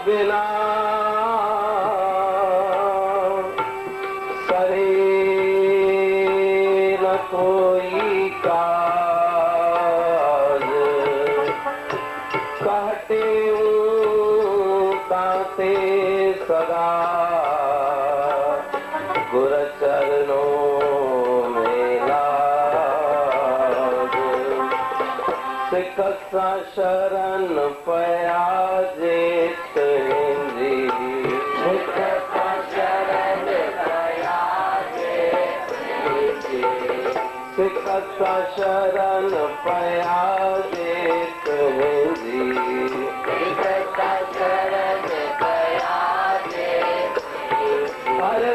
बिना सरे न कोई काज कहते ताते सदा गुर चरणों में लाज सिख सा शरण पया जेत हिंदी सिख सा शरण पया जेत हिंदी सिख सा शरण पया जेत हिंदी सिख सा शरण पया जेत हिंदी हरे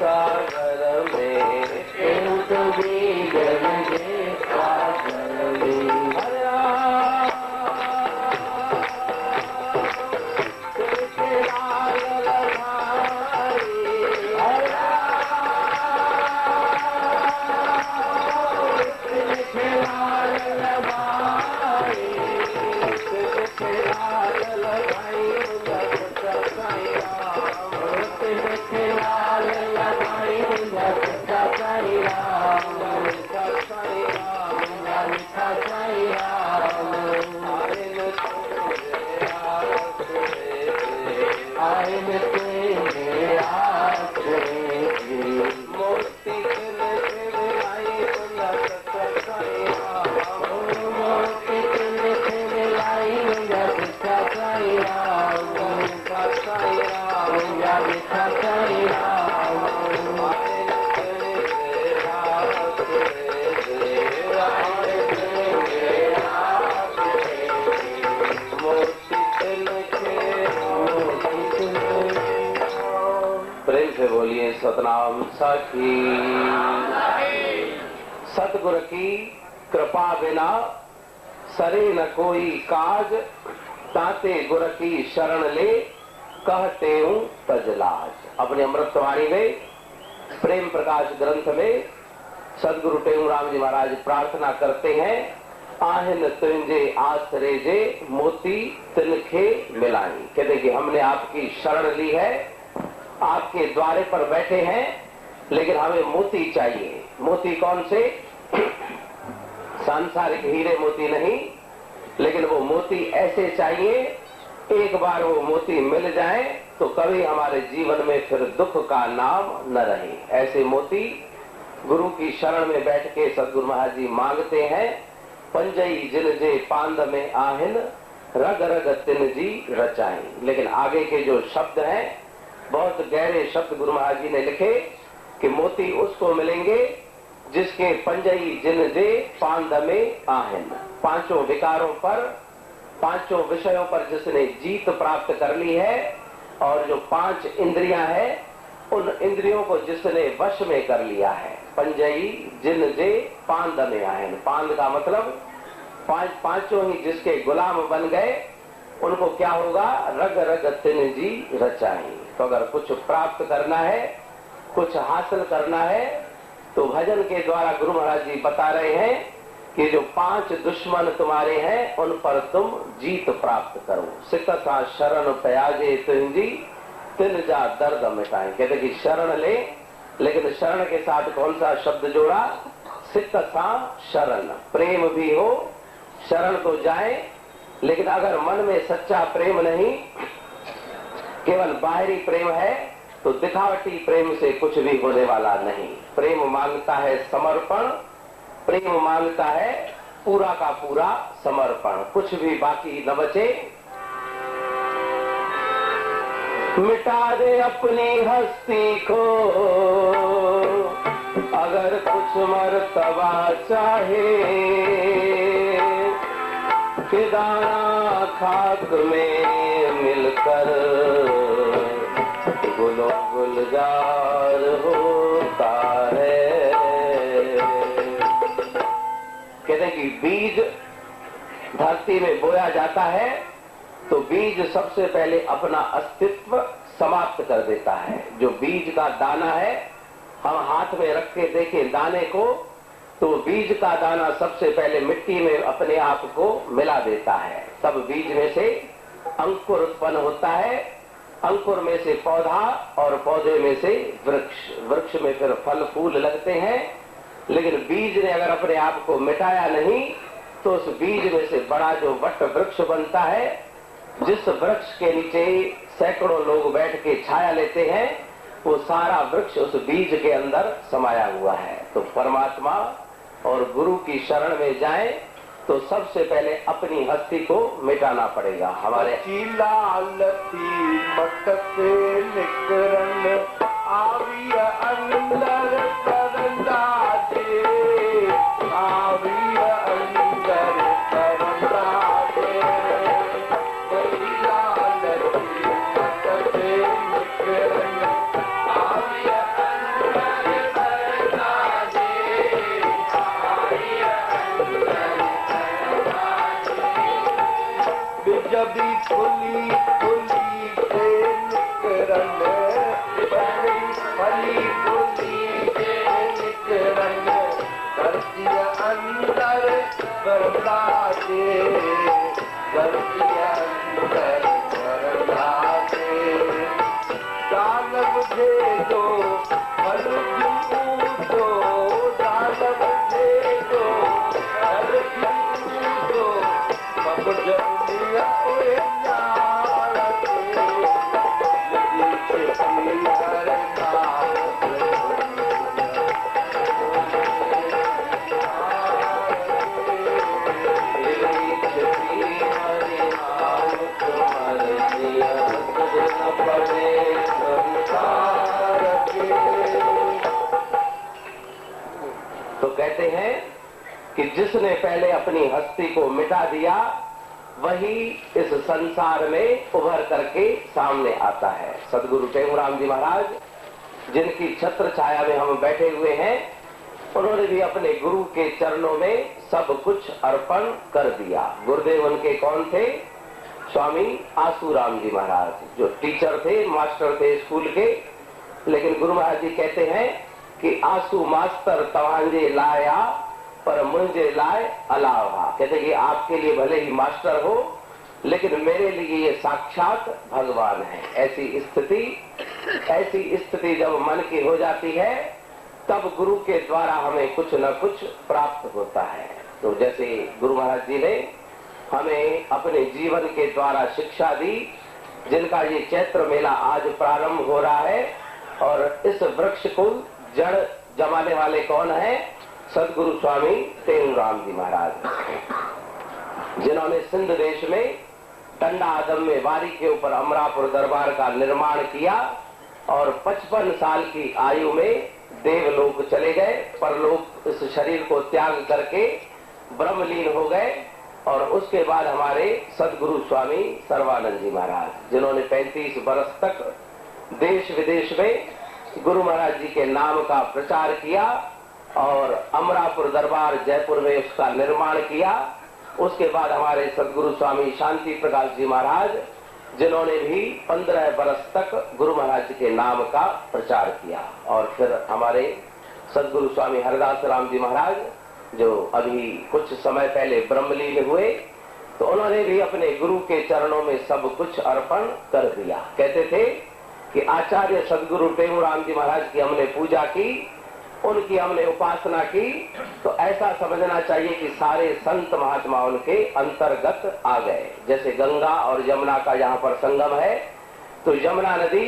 सागर में एक बीज लगे सागर में। हरे राम कृष्ण लाल लखारी हरे राम कृष्ण लाल लखारी। कृष्ण लाल लखाई जगत साई राम कृष्ण लाल लखाई जगत साई राम। जगत साई राम जगत साई राम। आइन तेरे आसरे मोती तिलक मिलाई जगत साई राम मोती तिलक मिलाई जगत साई राम। जगत साई राम जगत साई राम। आइन तेरे आसरे आइन तेरे आसरे मोती तिलक प्रेम से बोलिए सतनाम साखी। सतगुरु की कृपा बिना सरे न कोई काज, ताते गुरु की शरण ले कहते हूँ तजलाज। अपने अमृतवाणी में प्रेम प्रकाश ग्रंथ में सदगुरु टेऊराम जी महाराज प्रार्थना करते हैं, आहिन तुंजे आसरे जे मोती तिनखे मिलाई। कहते कि हमने आपकी शरण ली है, आपके द्वारे पर बैठे हैं, लेकिन हमें मोती चाहिए। मोती कौन से? सांसारिक हीरे मोती नहीं, लेकिन वो मोती ऐसे चाहिए, एक बार वो मोती मिल जाए तो कभी हमारे जीवन में फिर दुख का नाम न रहे। ऐसे मोती गुरु की शरण में बैठ के सदगुरु महाराज जी मांगते हैं। पंजई जिन जे पांद में आहिन, रग रग तिन जी रचाई। लेकिन आगे के जो शब्द हैं बहुत गहरे शब्द गुरु महाराज जी ने लिखे कि मोती उसको मिलेंगे जिसके पंजई जिन जे पांद में आहिन। पांचों विकारों पर, पांचों विषयों पर जिसने जीत प्राप्त कर ली है, और जो पांच इंद्रियां हैं उन इंद्रियों को जिसने वश में कर लिया है। पंजई जिन जे पांद में आहिन। पांद का मतलब पांचों ही जिसके गुलाम बन गए, उनको क्या होगा? रग रग तिन जी रचाई। तो अगर कुछ प्राप्त करना है, कुछ हासिल करना है, तो भजन के द्वारा गुरु महाराज जी बता रहे हैं कि जो पांच दुश्मन तुम्हारे हैं उन पर तुम जीत प्राप्त करो। सिकसा शरण प्याजे तुंजी तिन जा दर्द मिटाए। कहते कि शरण ले, लेकिन शरण के साथ कौन सा शब्द जोड़ा? सिकसा शरण। प्रेम भी हो, शरण तो जाए, लेकिन अगर मन में सच्चा प्रेम नहीं, केवल बाहरी प्रेम है, तो दिखावटी प्रेम से कुछ भी होने वाला नहीं। प्रेम मांगता है समर्पण, प्रेम मांगता है पूरा का पूरा समर्पण, कुछ भी बाकी न बचे। मिटा दे अपनी हस्ती को अगर कुछ मर्तबा चाहे, कि दाना खाक में मिलकर गुलो गुलजार होता है। कहते हैं कि बीज धरती में बोया जाता है तो बीज सबसे पहले अपना अस्तित्व समाप्त कर देता है। जो बीज का दाना है, हम हाथ में रख के देखें दाने को, तो बीज का दाना सबसे पहले मिट्टी में अपने आप को मिला देता है। तब बीज में से अंकुर उत्पन्न होता है, अंकुर में से पौधा, और पौधे में से वृक्ष, वृक्ष में फिर फल फूल लगते हैं। लेकिन बीज ने अगर अपने आप को मिटाया नहीं, तो उस बीज में से बड़ा जो वट वृक्ष बनता है, जिस वृक्ष के नीचे सैकड़ों लोग बैठ के छाया लेते हैं, वो सारा वृक्ष उस बीज के अंदर समाया हुआ है। तो परमात्मा और गुरु की शरण में जाए तो सबसे पहले अपनी हस्ती को मिटाना पड़ेगा। हमारे लालती मटके निकरन आवी अंदर करंदा दे, आवी अंदर करंदा दे। लालती मटके निकरन आवी अंदर तो कहते हैं कि जिसने पहले अपनी हस्ती को मिटा दिया वही इस संसार में उभर करके सामने आता है। सदगुरु टेंगुराम जी महाराज, जिनकी छत्र छाया में हम बैठे हुए हैं, उन्होंने भी अपने गुरु के चरणों में सब कुछ अर्पण कर दिया। गुरुदेव उनके कौन थे? स्वामी आसूराम जी महाराज, जो टीचर थे, मास्टर थे स्कूल के। लेकिन गुरु महाराज जी कहते हैं कि आसू मास्टर तवांजे लाया पर मुझे लाए अलावा। कहते कि आपके लिए भले ही मास्टर हो, लेकिन मेरे लिए ये साक्षात भगवान है। ऐसी स्थिति जब मन की हो जाती है, तब गुरु के द्वारा हमें कुछ न कुछ प्राप्त होता है। तो जैसे गुरु महाराज जी ने हमें अपने जीवन के द्वारा शिक्षा दी, जिनका ये चैत्र मेला आज प्रारंभ हो रहा है, और इस वृक्ष को जड़ जमाने वाले कौन है? सदगुरु स्वामी टेंगुराम जी महाराज, जिन्होंने सिंध देश में टंडा आदम में वारी के ऊपर अमरापुर दरबार का निर्माण किया और 55 साल की आयु में देवलोक चले गए। परलोक इस शरीर को त्याग करके ब्रह्मलीन हो गए। और उसके बाद हमारे सदगुरु स्वामी सर्वानंद जी महाराज, जिन्होंने 35 वर्ष तक देश विदेश में गुरु महाराज जी के नाम का प्रचार किया और अमरापुर दरबार जयपुर में उसका निर्माण किया। उसके बाद हमारे सदगुरु स्वामी शांति प्रकाश जी महाराज, जिन्होंने भी 15 वर्ष तक गुरु महाराज जी के नाम का प्रचार किया। और फिर हमारे सदगुरु स्वामी हरदास राम जी महाराज, जो अभी कुछ समय पहले ब्रह्मलीन हुए, तो उन्होंने भी अपने गुरु के चरणों में सब कुछ अर्पण कर दिया। कहते थे कि आचार्य सदगुरु टेंगुराम जी महाराज की हमने पूजा की, उनकी हमने उपासना की, तो ऐसा समझना चाहिए कि सारे संत महात्मा उनके अंतर्गत आ गए। जैसे गंगा और यमुना का यहाँ पर संगम है, तो यमुना नदी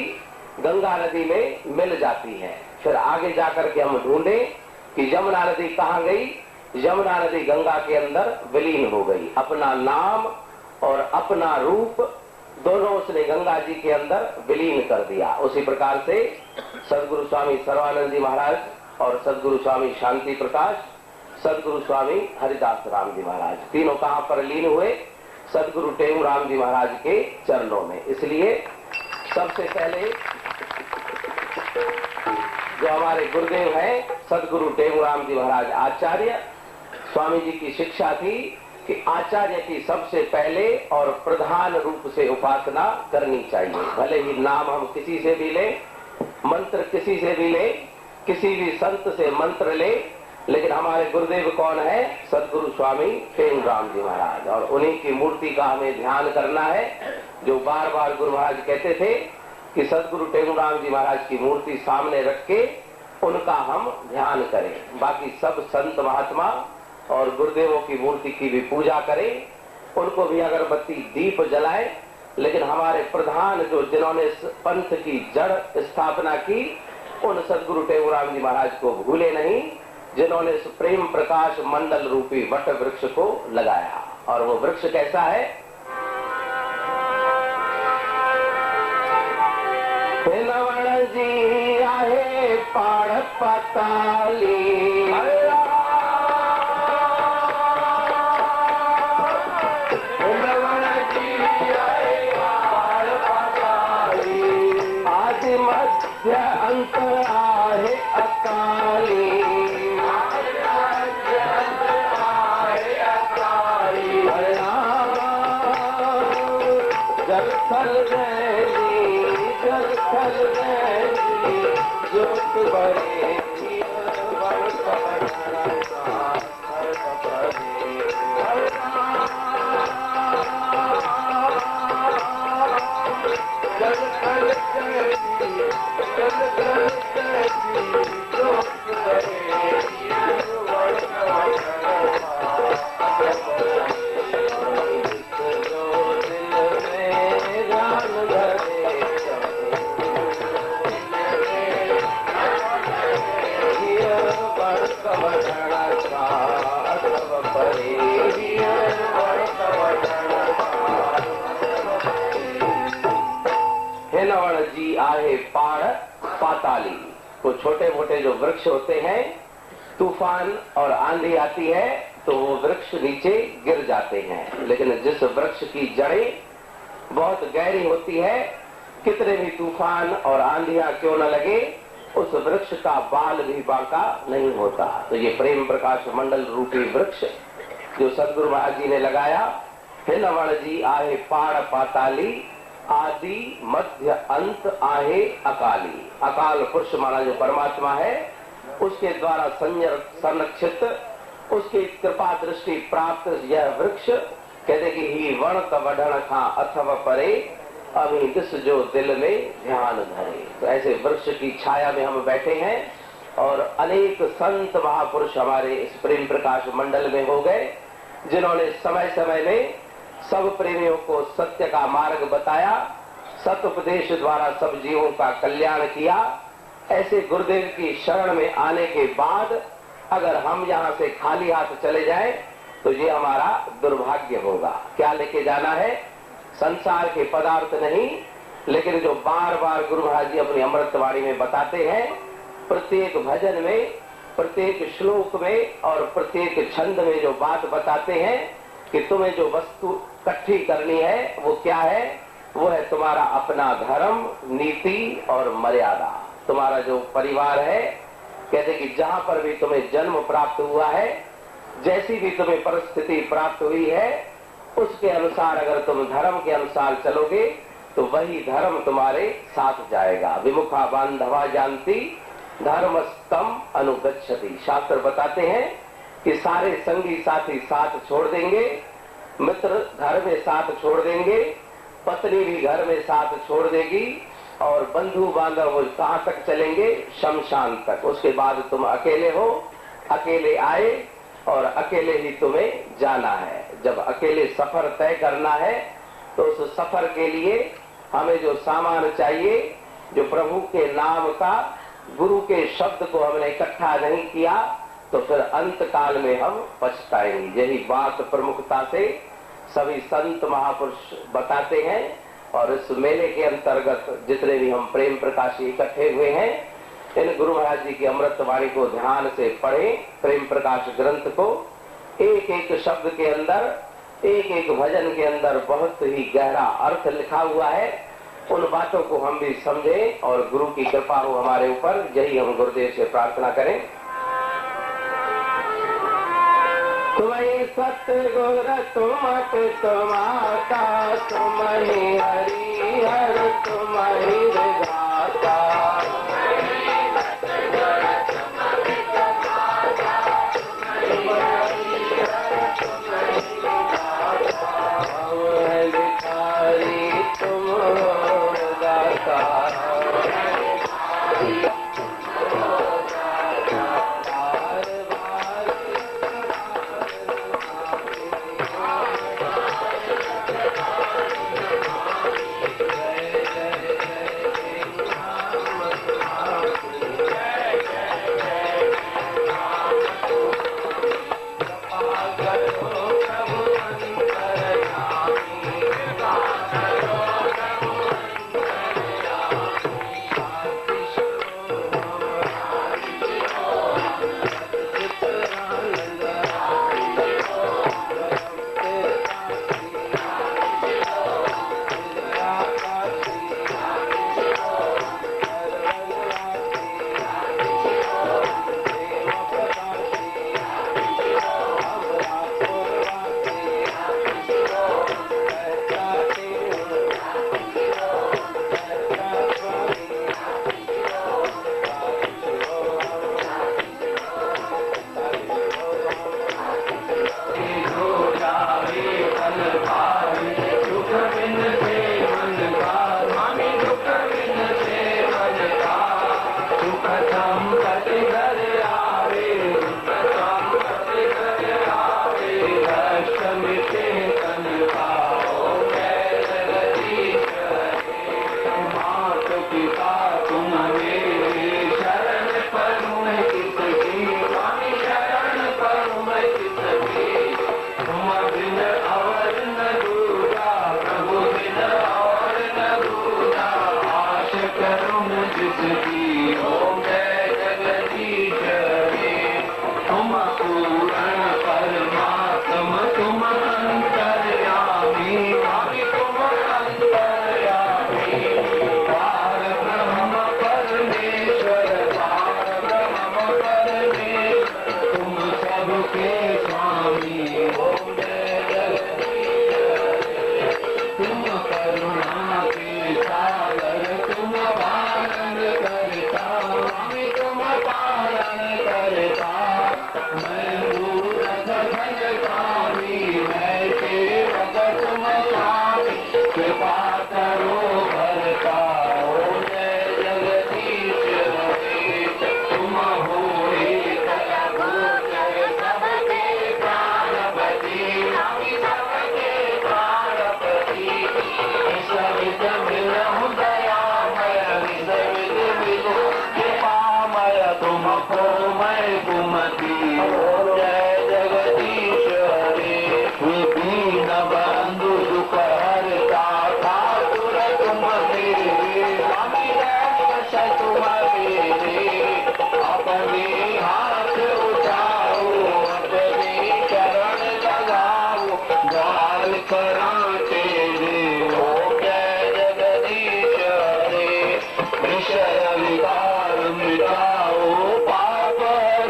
गंगा नदी में मिल जाती है। फिर आगे जाकर के हम ढूंढे कि यमुना नदी कहाँ गई? यमुना नदी गंगा के अंदर विलीन हो गई। अपना नाम और अपना रूप दोनों उसने गंगा जी के अंदर विलीन कर दिया। उसी प्रकार से सदगुरु स्वामी सर्वानंद जी महाराज और सदगुरु स्वामी शांति प्रकाश, सदगुरु स्वामी हरिदास राम जी महाराज, तीनों कहाँ पर लीन हुए? सदगुरु टेंगुराम जी महाराज के चरणों में। इसलिए सबसे पहले जो हमारे गुरुदेव हैं सदगुरु टेंगुराम जी महाराज आचार्य, स्वामी जी की शिक्षा थी कि आचार्य की सबसे पहले और प्रधान रूप से उपासना करनी चाहिए। भले ही नाम हम किसी से भी लें, मंत्र किसी से भी लें, किसी भी संत से मंत्र ले, लेकिन हमारे गुरुदेव कौन है? सदगुरु स्वामी टेंगुराम जी महाराज। और उन्हीं की मूर्ति का हमें ध्यान करना है, जो बार बार गुरु महाराज कहते थे कि सदगुरु टेंगुराम जी महाराज की मूर्ति सामने रख के उनका हम ध्यान करें। बाकी सब संत महात्मा और गुरुदेवों की मूर्ति की भी पूजा करें, उनको भी अगरबत्ती दीप जलाएं, लेकिन हमारे प्रधान जो जिन्होंने पंथ की जड़ स्थापना की, उन सदगुरु टेंगुराम जी महाराज को भूले नहीं, जिन्होंने इस प्रेम प्रकाश मंडल रूपी वट वृक्ष को लगाया। और वो वृक्ष कैसा है? नवण जी आहे पाड़ पताली, आदि मध्य अंत आहे अकाली, जल थल गैली, जल थल गैली, जोत बरे पाताली। तो छोटे मोटे जो वृक्ष होते हैं, तूफान और आंधी आती है तो वो वृक्ष नीचे गिर जाते हैं, लेकिन जिस वृक्ष की जड़ें बहुत गहरी होती है, कितने भी तूफान और आंधियां क्यों न लगे, उस वृक्ष का बाल भी बांका नहीं होता। तो ये प्रेम प्रकाश मंडल रूपी वृक्ष जो सदगुरु महाराज जी ने लगाया, हिन वण जी आहे पाड़ पाताली, आदि मध्य अंत आहे अकाली। अकाल पुरुष माना जो परमात्मा है, उसके द्वारा संरक्षित, उसकी कृपा दृष्टि प्राप्त यह वृक्ष कहते कि ही वण कवढ़ण खा अथव परे, अभी दिस जो दिल में ध्यान धरे। तो ऐसे वृक्ष की छाया में हम बैठे हैं और अनेक संत महापुरुष हमारे इस प्रेम प्रकाश मंडल में हो गए, जिन्होंने समय समय में सब प्रेमियों को सत्य का मार्ग बताया, सत उपदेश द्वारा सब जीवों का कल्याण किया। ऐसे गुरुदेव की शरण में आने के बाद अगर हम यहाँ से खाली हाथ चले जाएं तो ये हमारा दुर्भाग्य होगा। क्या लेके जाना है? संसार के पदार्थ नहीं, लेकिन जो बार बार गुरु महाराज जी अपनी अमृतवाणी में बताते हैं, प्रत्येक भजन में, प्रत्येक श्लोक में और प्रत्येक छंद में जो बात बताते हैं कि तुम्हें जो वस्तु इकट्ठी करनी है वो क्या है? वो है तुम्हारा अपना धर्म, नीति और मर्यादा। तुम्हारा जो परिवार है, कहते कि जहां पर भी तुम्हें जन्म प्राप्त हुआ है, जैसी भी तुम्हें परिस्थिति प्राप्त हुई है, उसके अनुसार अगर तुम धर्म के अनुसार चलोगे तो वही धर्म तुम्हारे साथ जाएगा। विमुखा बांधवा जानती धर्मस्तम अनुगच्छति। शास्त्र बताते हैं कि सारे संगी साथी साथ छोड़ देंगे, मित्र घर में साथ छोड़ देंगे, पत्नी भी घर में साथ छोड़ देगी और बंधु बांधव वो कहाँ तक चलेंगे? शमशान तक। उसके बाद तुम अकेले हो, अकेले आए और अकेले ही तुम्हें जाना है। जब अकेले सफर तय करना है तो उस सफर के लिए हमें जो सामान चाहिए, जो प्रभु के नाम का, गुरु के शब्द को हमने इकट्ठा नहीं किया तो फिर अंत काल में हम पछताएंगे। यही बात प्रमुखता से सभी संत महापुरुष बताते हैं। और इस मेले के अंतर्गत जितने भी हम प्रेम प्रकाशी इकट्ठे हुए हैं, इन गुरु महाराज जी की अमृतवाणी को ध्यान से पढ़ें। प्रेम प्रकाश ग्रंथ को एक एक शब्द के अंदर, एक एक भजन के अंदर बहुत ही गहरा अर्थ लिखा हुआ है। उन बातों को हम भी समझें और गुरु की कृपा हो हमारे ऊपर। यही हम गुरुदेव से प्रार्थना करें। तुम्हें सतगुर तुमत तुम्हाता, तुम्हें हरि हर तुम्हें विधाता। भिखारी तुम हो दाता, तुमको मैं कुमति जय जगदीश हरे दीन बंधु दुख हरता ठाकुर तुम मेरे स्वामी रक्ष तुम मेरे अपने हाथ उठाओ अपने चरण लगाओ गाल कराते हो जय जगदीश हरे विषय विकार मिटाओ पाप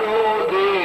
रो दे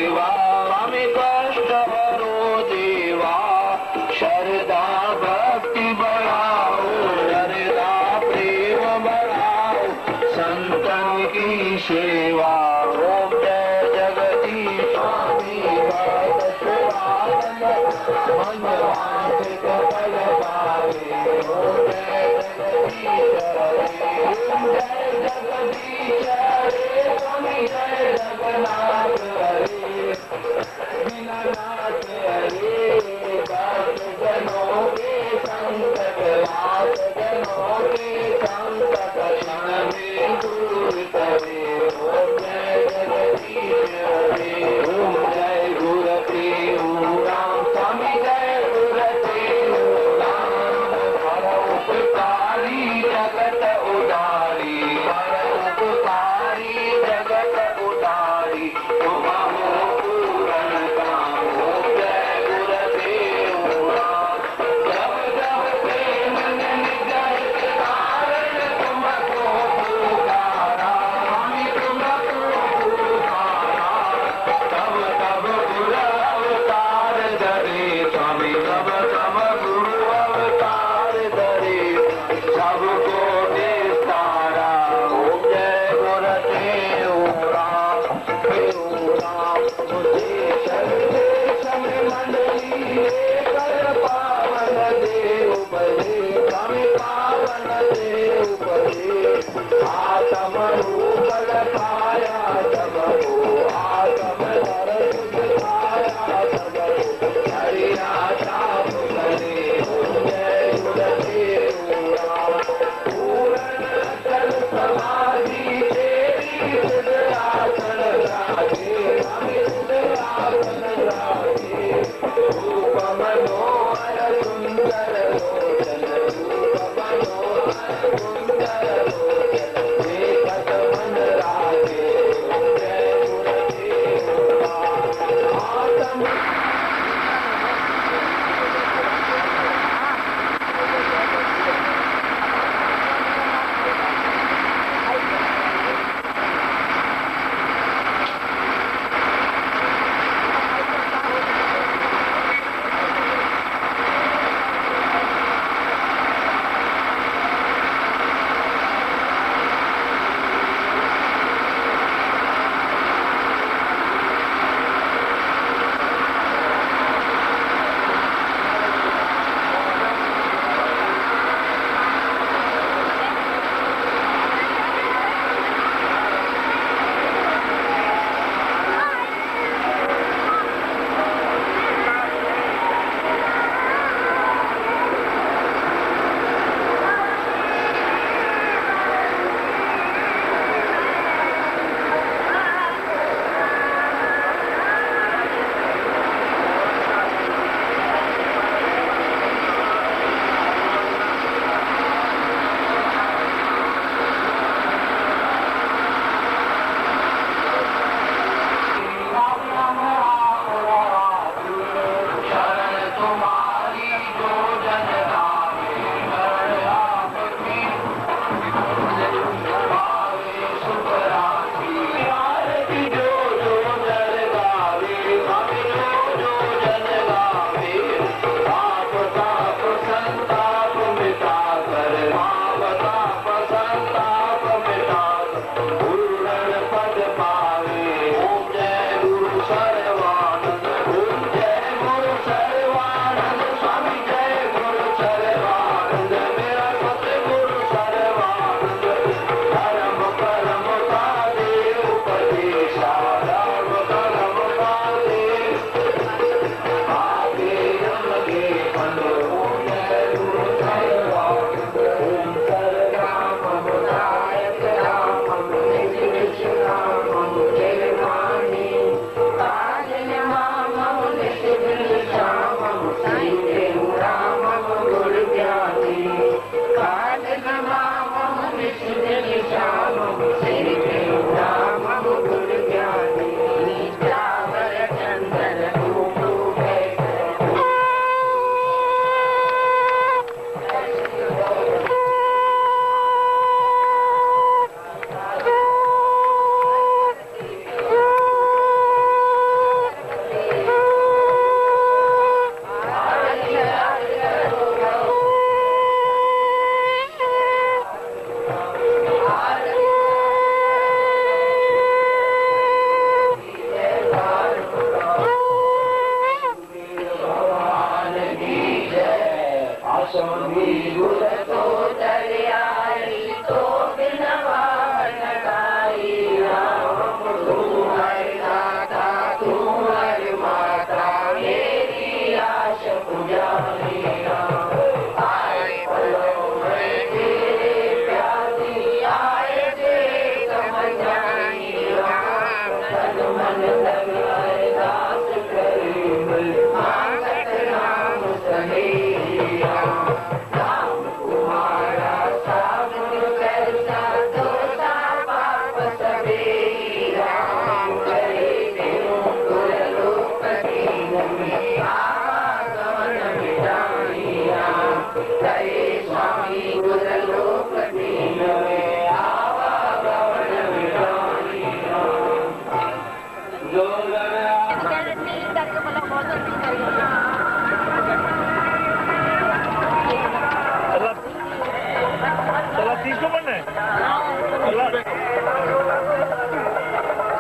चला 30 को बनना है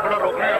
थोड़ा रोकना है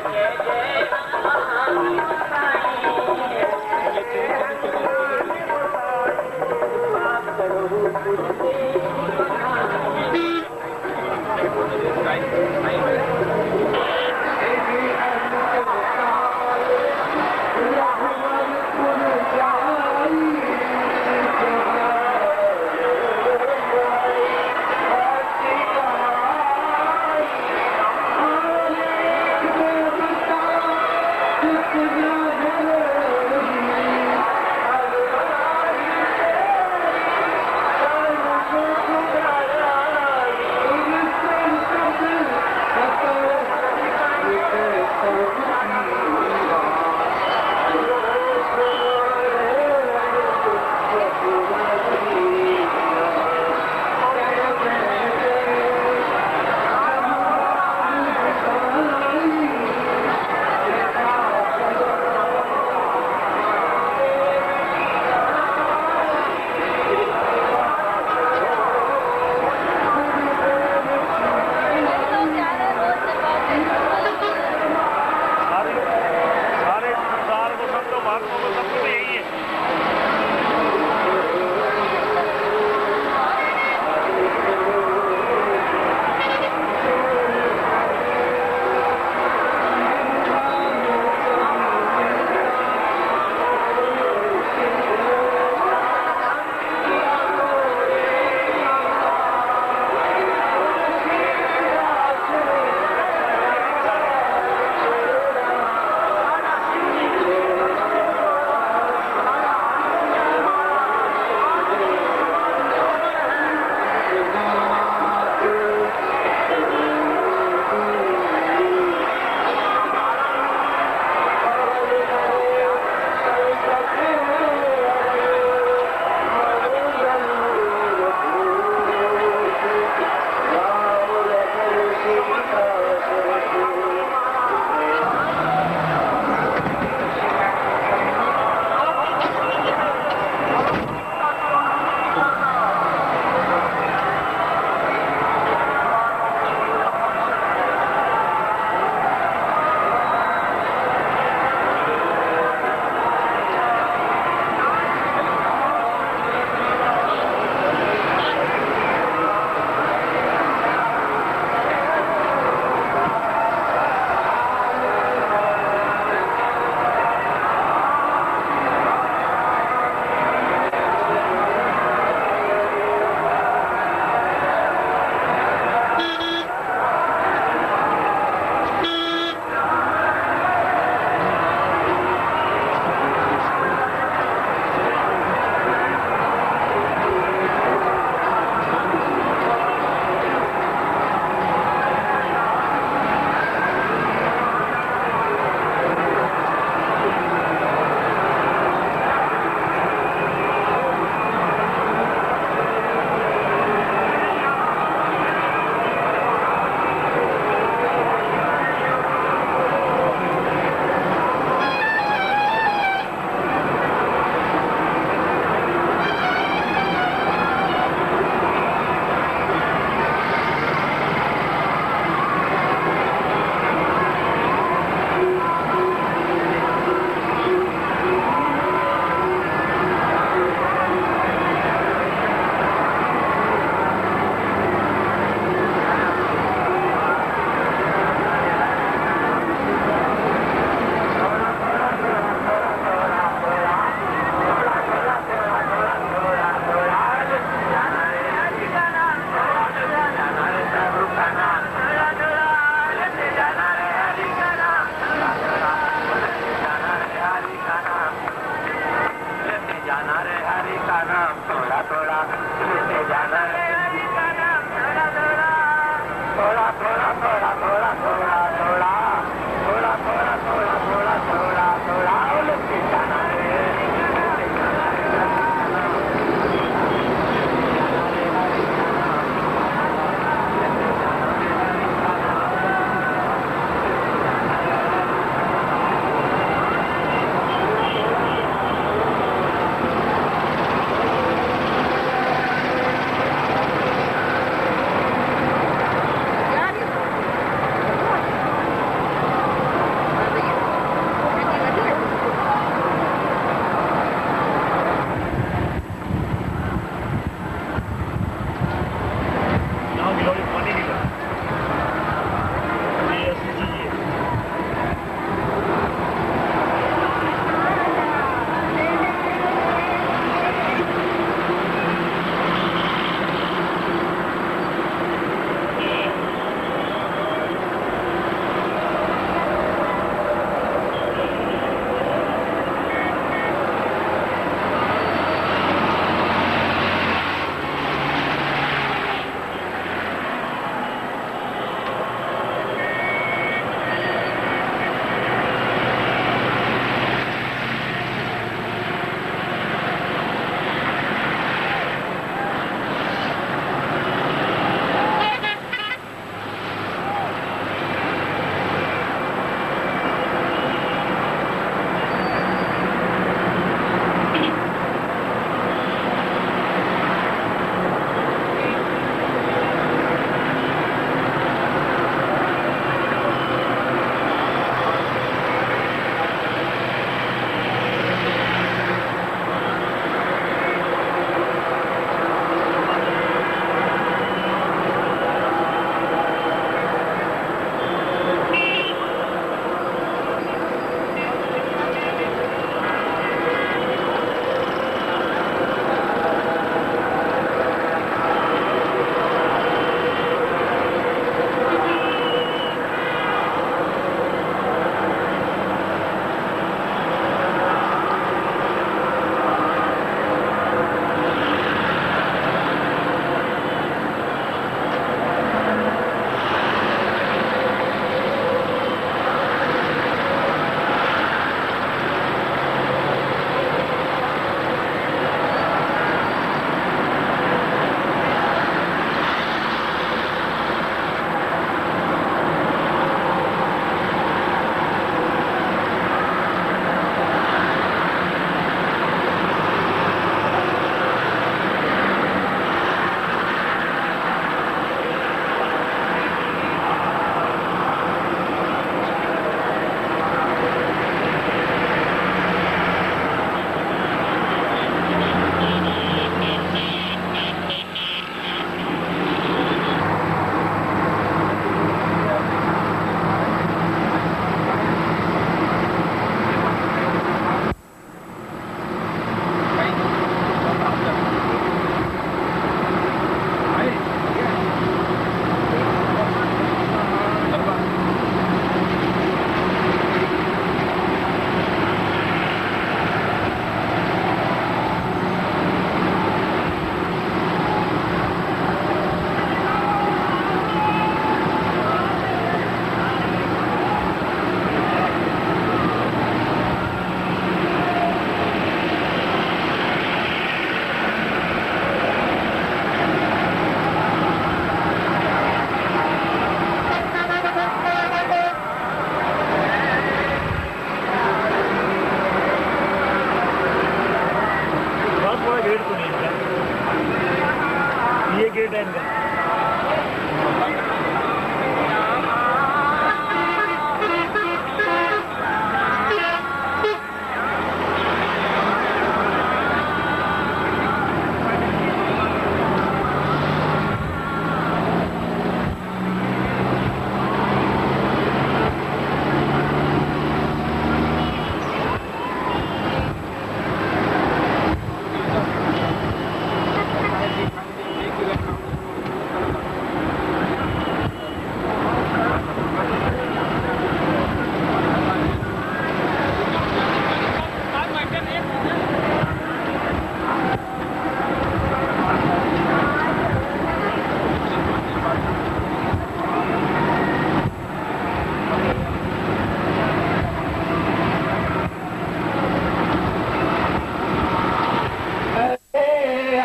ट्रेन का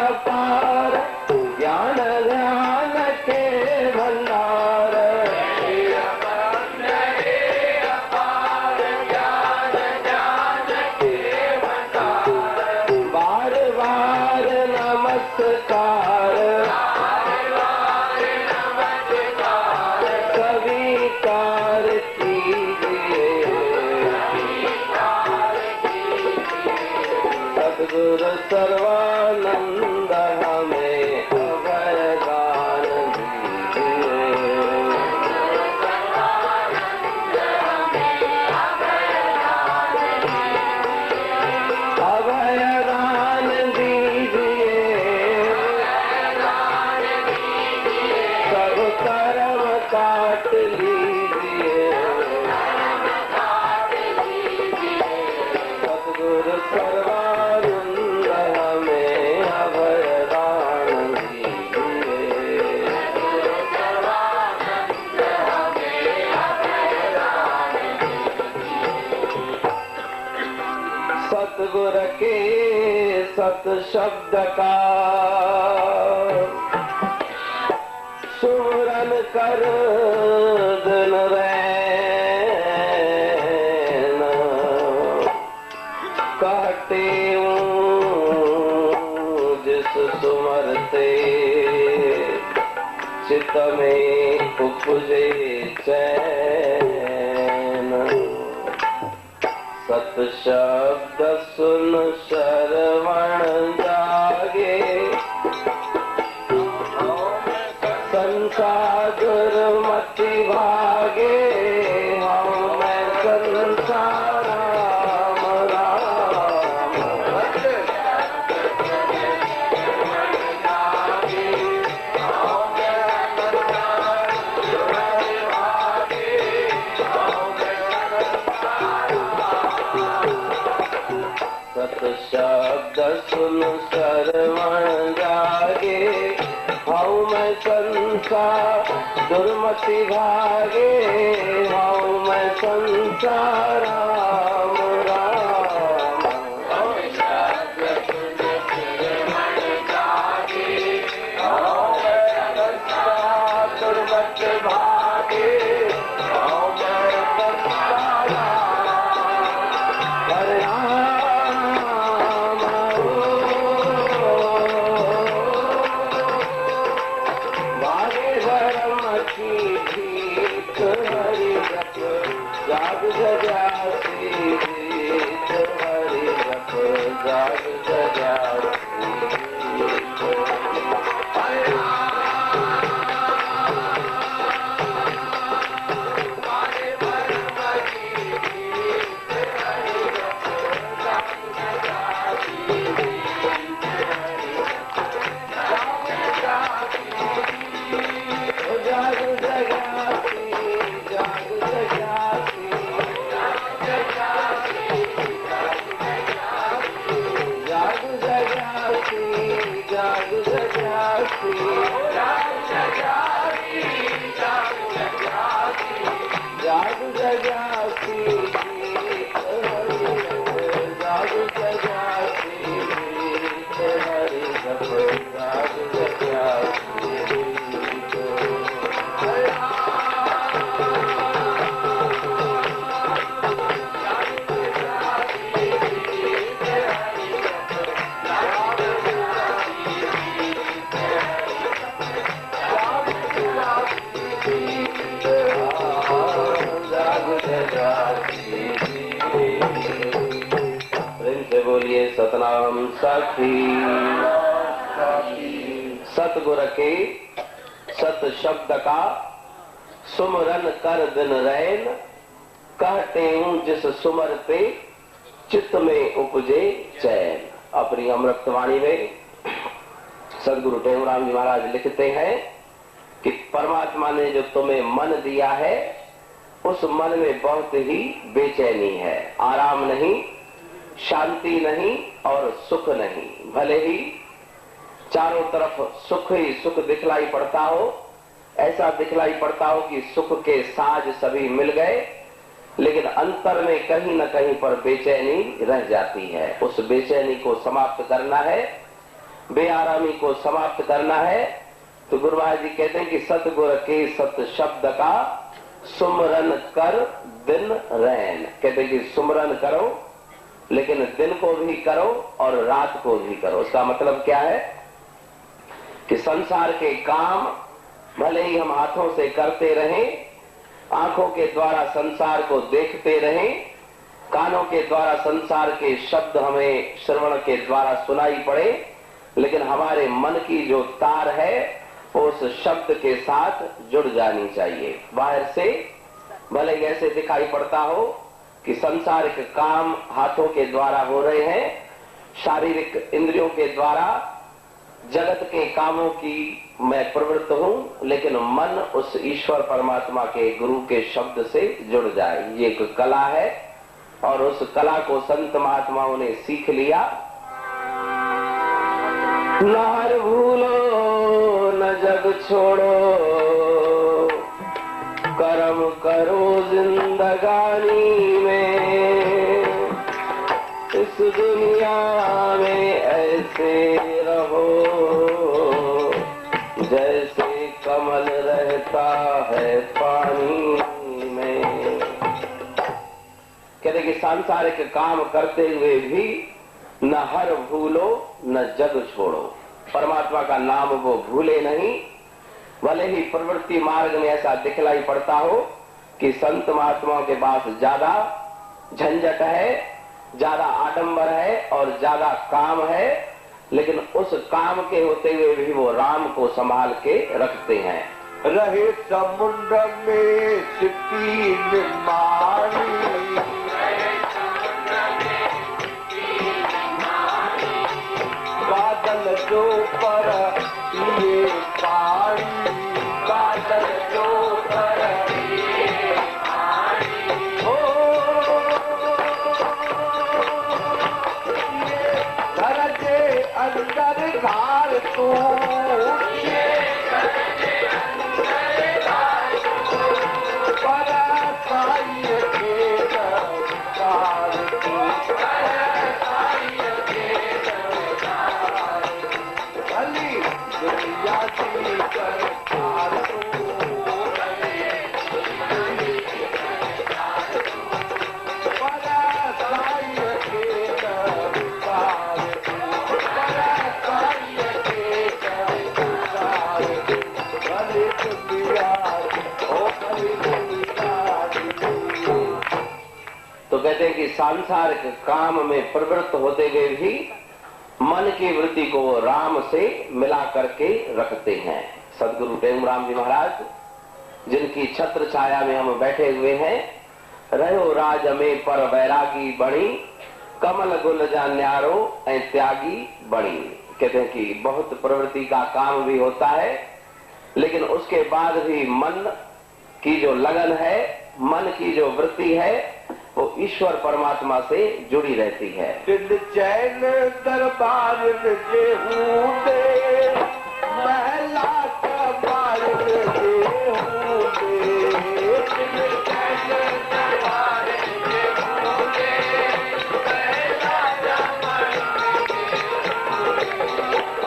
अपार ज्ञान ध्यान के भंडार बार बार नमस्कार स्वीकार कीजिए सद्गुरु सर्वानंद हमें अभयदान दीजिए अभयदान दीजिए सब कर्म काट लीजिए सद्गुरु सर्वानंद हमें अभयदान दीजिए सतगुर के सत शब्द का सुमरन कर दिन रैन कहते जिस सुमरते चित में उपजे चैन सत शब्द सुन श्रवण जागे संसार मति भागे हम मैं संसार राम राम सत शब्द सुन श्रवण जागे हूँ मैं संसार दुर्मति भागे हूँ मैं संसार राम राम दुर्मति भागे हूँ मैं संसार हरे जाग जगा प्रेम से बोलिए सतनाम साखी। सतगुर के सत शब्द का सुमरन कर दिन रैन, कहते हूँ जिस सुमर पे चित्त में उपजे चैन। अपनी अमृतवाणी में सदगुरु टेमराम जी महाराज लिखते हैं कि परमात्मा ने जो तुम्हें मन दिया है उस मन में बहुत ही बेचैनी है, आराम नहीं, शांति नहीं और सुख नहीं। भले ही चारों तरफ सुख ही सुख दिखलाई पड़ता हो, ऐसा दिखलाई पड़ता हो कि सुख के साज सभी मिल गए, लेकिन अंतर में कहीं न कहीं पर बेचैनी रह जाती है। उस बेचैनी को समाप्त करना है, बेआरामी को समाप्त करना है। तो गुरु महाराज जी कहते हैं कि सतगुर के सत शब्द का सुमरन कर दिन रैन। कहते हैं कि सुमरन करो, लेकिन दिन को भी करो और रात को भी करो। उसका मतलब क्या है कि संसार के काम भले ही हम हाथों से करते रहें, आंखों के द्वारा संसार को देखते रहें, कानों के द्वारा संसार के शब्द हमें श्रवण के द्वारा सुनाई पड़े, लेकिन हमारे मन की जो तार है उस शब्द के साथ जुड़ जानी चाहिए। बाहर से भले ऐसे दिखाई पड़ता हो कि संसारिक काम हाथों के द्वारा हो रहे हैं, शारीरिक इंद्रियों के द्वारा जगत के कामों की मैं प्रवृत्त हूं, लेकिन मन उस ईश्वर परमात्मा के गुरु के शब्द से जुड़ जाए। ये एक कला है और उस कला को संत महात्माओं ने सीख लिया। न हर भूलो न जग छोड़ो, कर्म करो जिंदगानी में, इस दुनिया में ऐसे रहो जैसे कमल रहता है पानी में। कहते कि सांसारिक काम करते हुए भी न हर भूलो न जग छोड़ो। परमात्मा का नाम वो भूले नहीं। भले ही प्रवृत्ति मार्ग में ऐसा दिखलाई पड़ता हो कि संत महात्माओं के पास ज्यादा झंझट है, ज्यादा आडंबर है और ज्यादा काम है, लेकिन उस काम के होते हुए भी वो राम को संभाल के रखते हैं। रहे समुद्र में सिटी निर्माणी, बादल जो पर ये पानी, बादल जो पर ये पानी, हो ये धरते अंदर घर तू, ये धरते अंदर घर तू, पर साई के दरबार तू, पर साई के दरबार भली दुनिया की सरकार तू, पर साई के दरबार तू, पर साई के दरबार भली दुनिया, ओ भली दुनिया की। तो कहते हैं कि सांसारिक काम में प्रवृत्त होते हुए भी मन की वृत्ति को वो राम से मिला करके रखते हैं। सदगुरु टेमराम जी महाराज जिनकी छत्र छाया में हम बैठे हुए हैं, रहो राज में पर वैरागी बणी, कमल गुल जा न्यारो ऐ त्यागी बणी। कहते हैं कि बहुत प्रवृत्ति का काम भी होता है, लेकिन उसके बाद भी मन की जो लगन है, मन की जो वृत्ति है, वो ईश्वर परमात्मा से जुड़ी रहती है। दिल चैन दरबार जे हूंदे, महला कबार जे हूंदे, दिल चैन दरबार जे हूंदे, महला कबार जे हूंदे।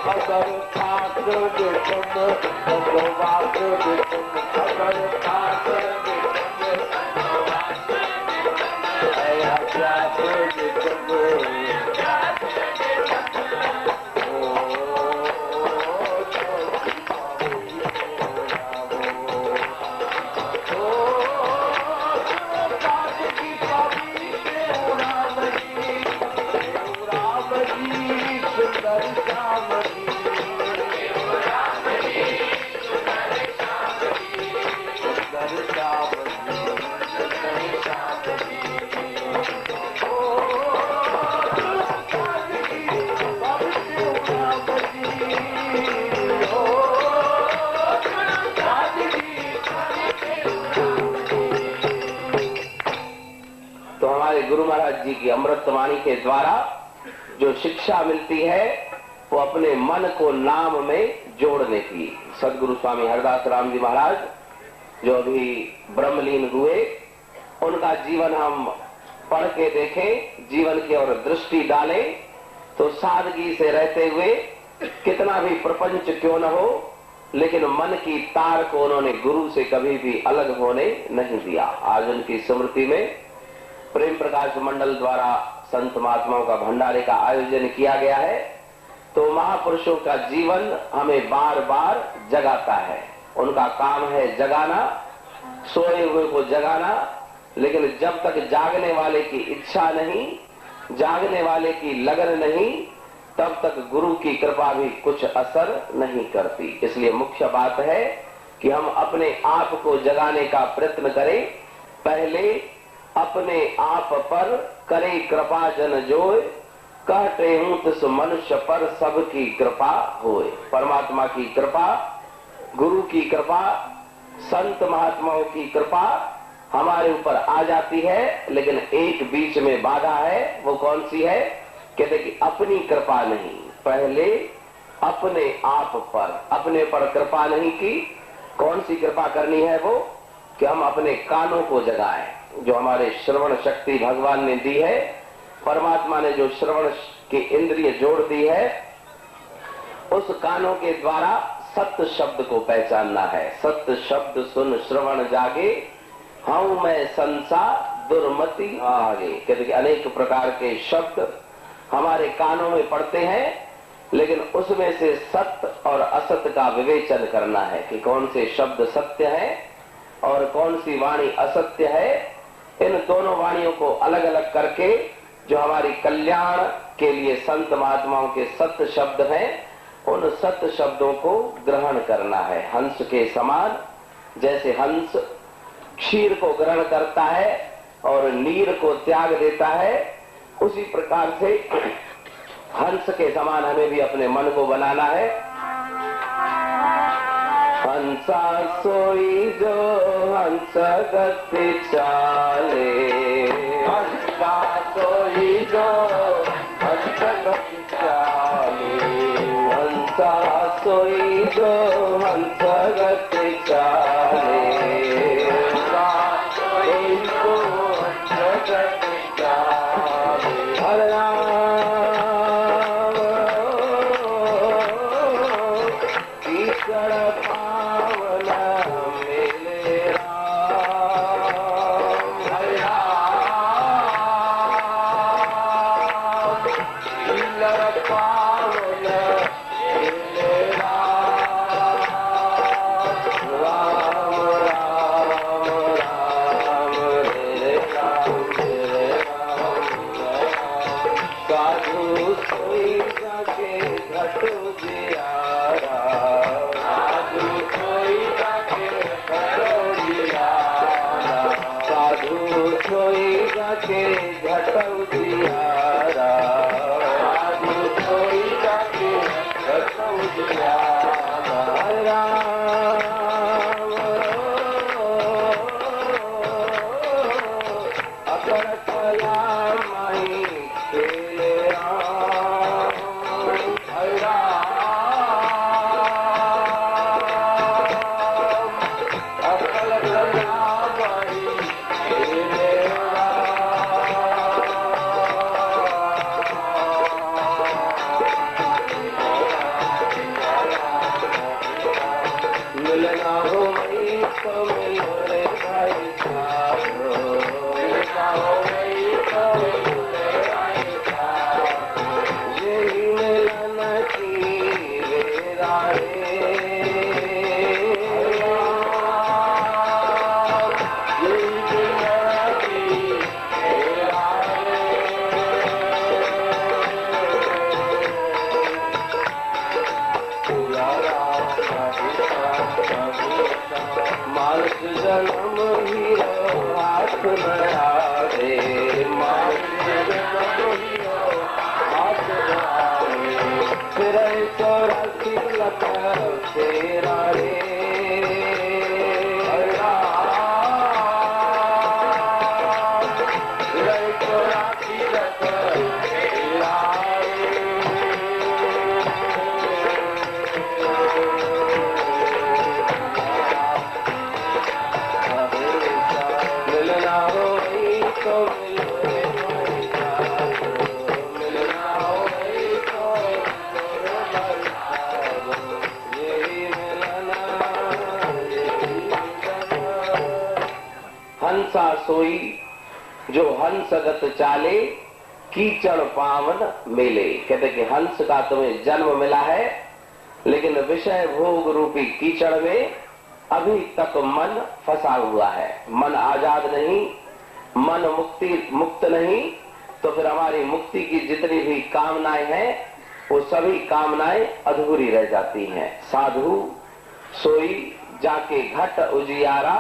अगर खाक दे तुम भगवान दे तुम, अगर खाक दे तुम तो हमारे गुरु महाराज जी की अमृतवाणी के द्वारा जो शिक्षा मिलती है वो अपने मन को नाम में जोड़ने की। सदगुरु स्वामी हरदास राम जी महाराज जो अभी ब्रह्मलीन हुए, उनका जीवन हम पढ़ के देखें, जीवन की ओर दृष्टि डालें तो सादगी से रहते हुए कितना भी प्रपंच क्यों न हो, लेकिन मन की तार को उन्होंने गुरु से कभी भी अलग होने नहीं दिया। आज उनकी स्मृति में प्रेम प्रकाश मंडल द्वारा संत महात्माओं का भंडारे का आयोजन किया गया है। तो महापुरुषों का जीवन हमें बार बार जगाता है। उनका काम है जगाना, सोए हुए को जगाना, लेकिन जब तक जागने वाले की इच्छा नहीं, जागने वाले की लगन नहीं, तब तक गुरु की कृपा भी कुछ असर नहीं करती। इसलिए मुख्य बात है कि हम अपने आप को जगाने का प्रयत्न करें। पहले अपने आप पर करे कृपा जन जोय, कहते हूं तिस मनुष्य पर सबकी कृपा होए। परमात्मा की कृपा, गुरु की कृपा, संत महात्माओं की कृपा हमारे ऊपर आ जाती है, लेकिन एक बीच में बाधा है। वो कौन सी है? कहते कि अपनी कृपा नहीं, पहले अपने आप पर, अपने पर कृपा नहीं की। कौन सी कृपा करनी है? वो कि हम अपने कानों को जगाएं। जो हमारे श्रवण शक्ति भगवान ने दी है, परमात्मा ने जो श्रवण की इंद्रिय जोड़ दी है, उस कानों के द्वारा सत्य शब्द को पहचानना है। सत्य शब्द सुन श्रवण जागे, हूं मैं संसार दुर्मति आगे। कहते कि अनेक प्रकार के शब्द हमारे कानों में पड़ते हैं, लेकिन उसमें से सत्य और असत्य का विवेचन करना है कि कौन से शब्द सत्य है और कौन सी वाणी असत्य है। इन दोनों वाणियों को अलग अलग करके जो हमारी कल्याण के लिए संत महात्माओं के सत्य शब्द हैं, उन सत्य शब्दों को ग्रहण करना है। हंस के समान, जैसे हंस क्षीर को ग्रहण करता है और नीर को त्याग देता है, उसी प्रकार से हंस के समान हमें भी अपने मन को बनाना है। हंसा सोई जो हंस गति चाले, हंसा सोई जो हंस गति चाले, हंसा सोई जो हंस गति चाले, हंसा सोई जो हंस गति चाले। हरे राम ईश्वर पावन मिले राम, हरे राम ईश्वर पावन मिले राम, राम राम राम रे राम रे राम। साधु सोई जाके घट जियारा, साधु सोई जाके घट जियारा, साधु सोई जाके घट जियारा, साधु सोई जाके घट जियारा। राम अकर कला माही खेले राम, हरे राम अकल कला माही खेले मिलना हो मई तो मिलो रे भाई साहब, मिलना हो मई तो मिलो रे भाई साहब। को तीरथ मिलना हो तो मिलो मिलना हो तो यही मिलना हंसा सोई जो हंसगत चाले कीचड़ पावन मेले। कहते कि हंस का तुम्हें जन्म मिला है, लेकिन विषय भोग रूपी कीचड़ में अभी तक मन फंसा हुआ है, मन आजाद नहीं, मन मुक्त नहीं। तो फिर हमारी मुक्ति की जितनी भी कामनाएं हैं वो सभी कामनाएं अधूरी रह जाती हैं। साधु सोई जाके घट उजियारा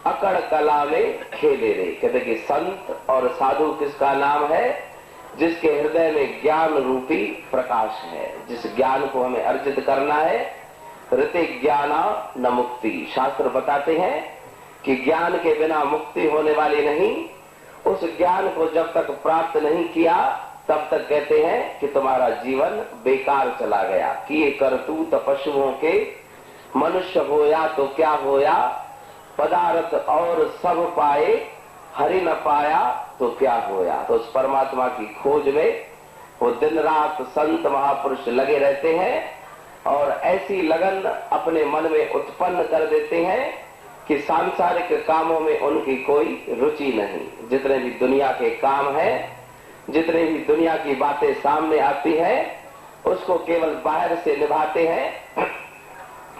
अकड़ कला में खेले रे। कहते कि संत और साधु किसका नाम है? जिसके हृदय में ज्ञान रूपी प्रकाश है, जिस ज्ञान को हमें अर्जित करना है। ऋते ज्ञाना न मुक्ति, शास्त्र बताते हैं कि ज्ञान के बिना मुक्ति होने वाली नहीं। उस ज्ञान को जब तक प्राप्त नहीं किया तब तक कहते हैं कि तुम्हारा जीवन बेकार चला गया। किए करतूत पशुओं के मनुष्य होया तो क्या होया, पदार्थ और सब पाए हरि न पाया तो क्या होया। तो उस परमात्मा की खोज में वो दिन रात संत महापुरुष लगे रहते हैं और ऐसी लगन अपने मन में उत्पन्न कर देते हैं कि सांसारिक कामों में उनकी कोई रुचि नहीं। जितने भी दुनिया के काम हैं, जितने भी दुनिया की बातें सामने आती है, उसको केवल बाहर से निभाते हैं,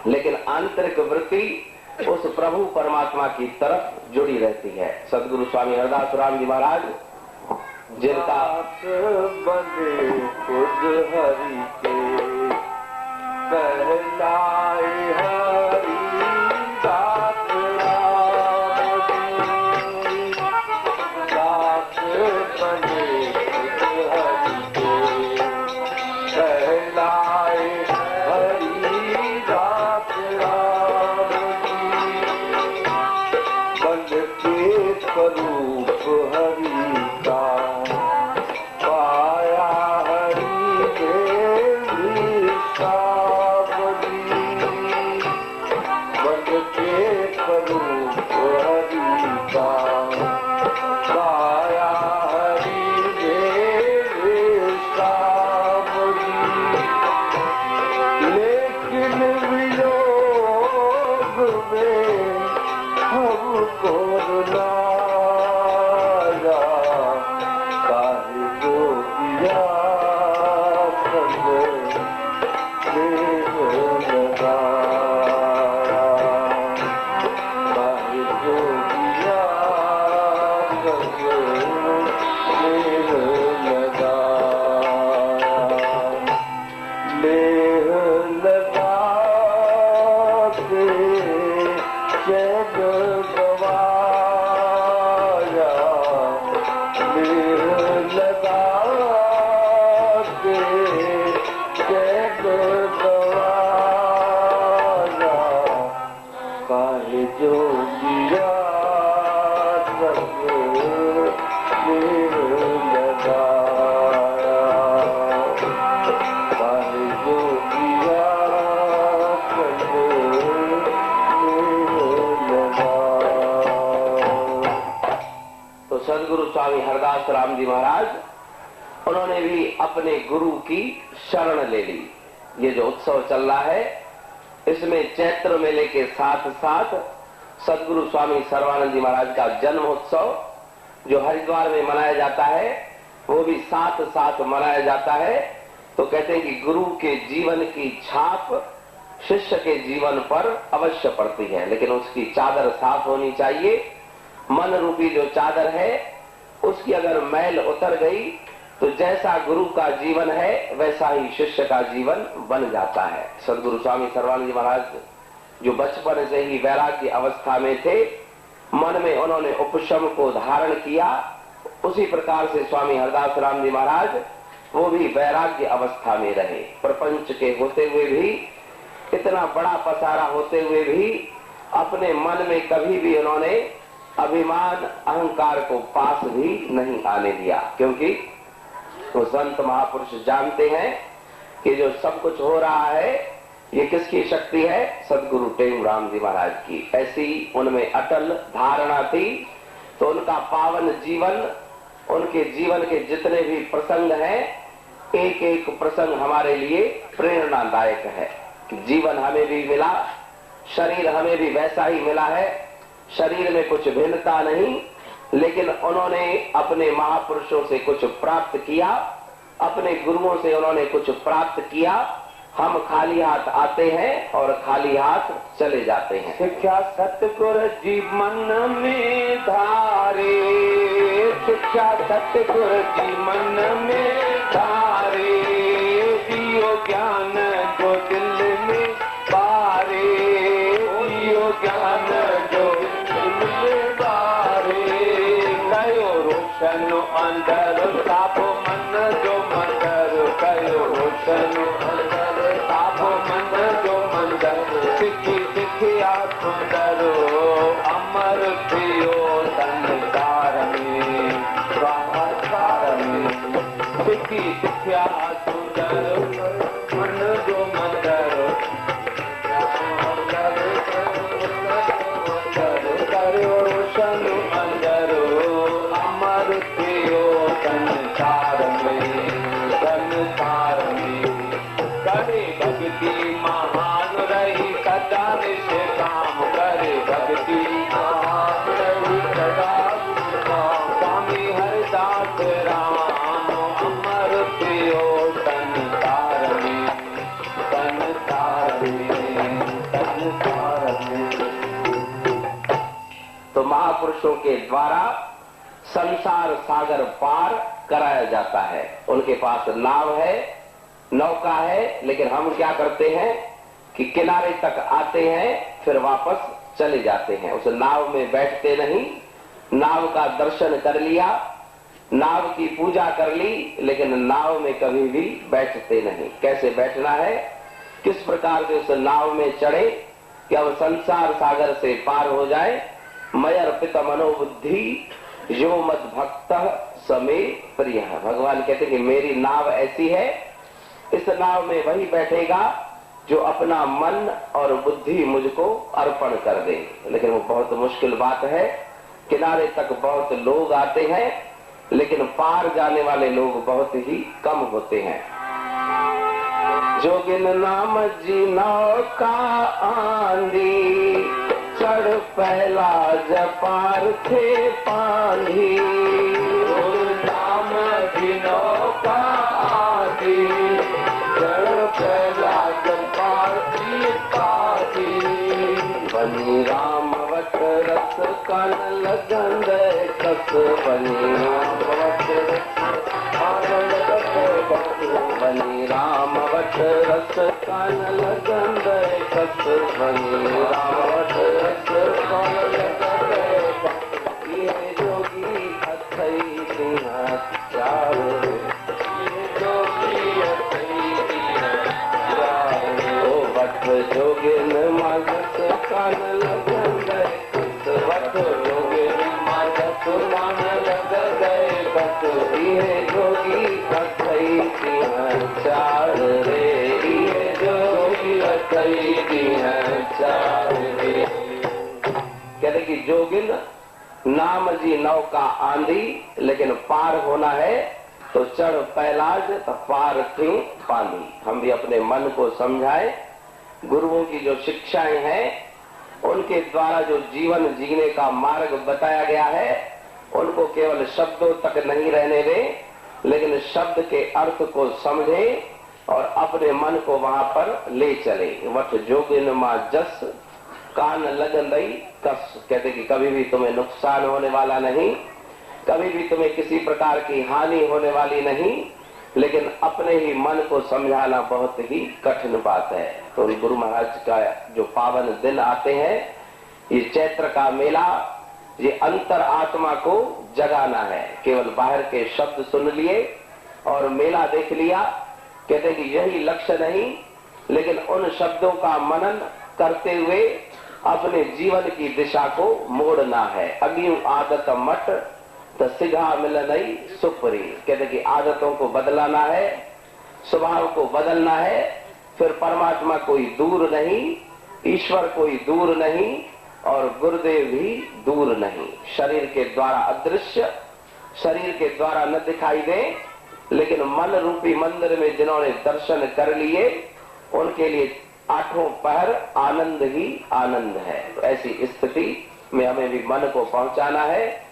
लेकिन आंतरिक वृत्ति उस प्रभु परमात्मा की तरफ जुड़ी रहती है। सदगुरु स्वामी हरदास राम जी महाराज जिनका बने खुद हरि के कहलाए हरि दास राम जी, दास बने खुद हरि के कहलाए हरि दास राम जी, बन के स्वरूप हरि का पाया हरि देवी सावली, बन के स्वरूप हरि का पाया हरि देवी सावली। लेकिन वियोग में हमको रुलाया, काहे जोगिया संग देह लगाया, काहे जोगिया संग देह लगाया। लेह लगा के चैन गवाया, लेह लगा के चैन गवाया, काहे जोगिया संग लेह लगाया, काहे जोगिया संग लेह लगाया। तो सदगुरु स्वामी हरदास राम जी महाराज उन्होंने भी अपने गुरु की शरण ले ली। ये जो उत्सव चल रहा है इसमें चैत्र मेले के साथ साथ सदगुरु स्वामी सर्वानंद जी महाराज का जन्म उत्सव जो हरिद्वार में मनाया जाता है वो भी साथ साथ मनाया जाता है। तो कहते हैं कि गुरु के जीवन की छाप शिष्य के जीवन पर अवश्य पड़ती है, लेकिन उसकी चादर साफ होनी चाहिए। मन रूपी जो चादर है उसकी अगर मैल उतर गई तो जैसा गुरु का जीवन है वैसा ही शिष्य का जीवन बन जाता है। सदगुरु स्वामी सर्वानंद जी महाराज जो बचपन से ही वैराग्य अवस्था में थे, मन में उन्होंने उपशम को धारण किया, उसी प्रकार से स्वामी हरदास राम जी महाराज वो भी वैराग्य अवस्था में रहे। प्रपंच के होते हुए भी, इतना बड़ा पसारा होते हुए भी अपने मन में कभी भी उन्होंने अभिमान अहंकार को पास भी नहीं आने दिया, क्योंकि वो संत महापुरुष जानते हैं कि जो सब कुछ हो रहा है ये किसकी शक्ति है? सदगुरु टेमराम जी महाराज की। ऐसी उनमें अटल धारणा थी। तो उनका पावन जीवन, उनके जीवन के जितने भी प्रसंग हैं, एक एक प्रसंग हमारे लिए प्रेरणादायक है। जीवन हमें भी मिला, शरीर हमें भी वैसा ही मिला है, शरीर में कुछ भिन्नता नहीं, लेकिन उन्होंने अपने महापुरुषों से कुछ प्राप्त किया, अपने गुरुओं से उन्होंने कुछ प्राप्त किया। हम खाली हाथ आते हैं और खाली हाथ चले जाते हैं। शिक्षा सतगुर जीवन में धारे, शिक्षा सतगुर जीवन में धारे, दियो ज्ञान जो दिल में बारे, दियो ज्ञान जो दिल में बारे, कयो रोशन अंदर साफ मन जो मंदर, कयो रोशन अंदर साफ मन जो मंदर, सिखी सिखिया सुंदर अमर पियो संसार में, संसार में, सिखी सिखिया सुंदर मन जो मंदर, करो रोशन अंदर अमर पियो संसार में, संसार में, करे भक्ति महान रही सदा निष्काम, करे भक्ति महान रही सदा निष्काम, स्वामी हरदास राम अमर पियो संसार में, संसार में, संसार में। तो महापुरुषों के द्वारा संसार सागर पार कराया जाता है। उनके पास नाव है, नौका है, लेकिन हम क्या करते हैं कि किनारे तक आते हैं फिर वापस चले जाते हैं। उस नाव में बैठते नहीं, नाव का दर्शन कर लिया, नाव की पूजा कर ली, लेकिन नाव में कभी भी बैठते नहीं। कैसे बैठना है, किस प्रकार से उस नाव में चढ़े कि अब संसार सागर से पार हो जाए। मयर पित मनोबुद्धि यो मत भक्त समे प्रिय। भगवान कहते कि मेरी नाव ऐसी है, इस नाव में वही बैठेगा जो अपना मन और बुद्धि मुझको अर्पण कर दे। लेकिन वो बहुत मुश्किल बात है। किनारे तक बहुत लोग आते हैं, लेकिन पार जाने वाले लोग बहुत ही कम होते हैं। जोगिन नाम जी नौका आंधी, चढ़ पहला जपार थे पानी, नाम जी नौका आंधी, चढ़ पहला जपार थी पानी, बनी राम वट रस कान लगन कस, बनी राम वट बनी राम वट रस कान लगन कस, बनी राम वट रस कान लगन कस, ये जोगी अथई सिंह चारो, ये जोगी अथई सिंह चारो, ओ वट जोगिन मानस कान लगन कस, वट जोगिन मानस कान लगन कस, ये जोगी अथई सिंह चार रे, ये जोगी अथई सिंह चार रे। कहते कि जोगिन नाम जी नौका आंधी, लेकिन पार होना है तो चढ़ पहलाज तो पार थी पानी। हम भी अपने मन को समझाएं। गुरुओं की जो शिक्षाएं हैं, उनके द्वारा जो जीवन जीने का मार्ग बताया गया है, उनको केवल शब्दों तक नहीं रहने दें, लेकिन शब्द के अर्थ को समझें और अपने मन को वहां पर ले चले। वट जोगिन मां जस कान लगन दई कस। कहते कि कभी भी तुम्हें नुकसान होने वाला नहीं, कभी भी तुम्हें किसी प्रकार की हानि होने वाली नहीं, लेकिन अपने ही मन को समझाना बहुत ही कठिन बात है। तो गुरु महाराज का जो पावन दिन आते हैं, ये चैत्र का मेला, ये अंतर आत्मा को जगाना है। केवल बाहर के शब्द सुन लिए और मेला देख लिया, कहते कि यही लक्ष्य नहीं, लेकिन उन शब्दों का मनन करते हुए अपने जीवन की दिशा को मोड़ना है। अगियूं आदत मट तो सिघा मिलनई सुपरी। कहते कि आदतों को बदलाना है, स्वभाव को बदलना है, फिर परमात्मा कोई दूर नहीं, ईश्वर कोई दूर नहीं और गुरुदेव भी दूर नहीं। शरीर के द्वारा अदृश्य, शरीर के द्वारा न दिखाई दे, लेकिन मन रूपी मंदिर में जिन्होंने दर्शन कर लिए उनके लिए आठों पहर आनंद ही आनंद है। तो ऐसी स्थिति में हमें भी मन को पहुंचाना है।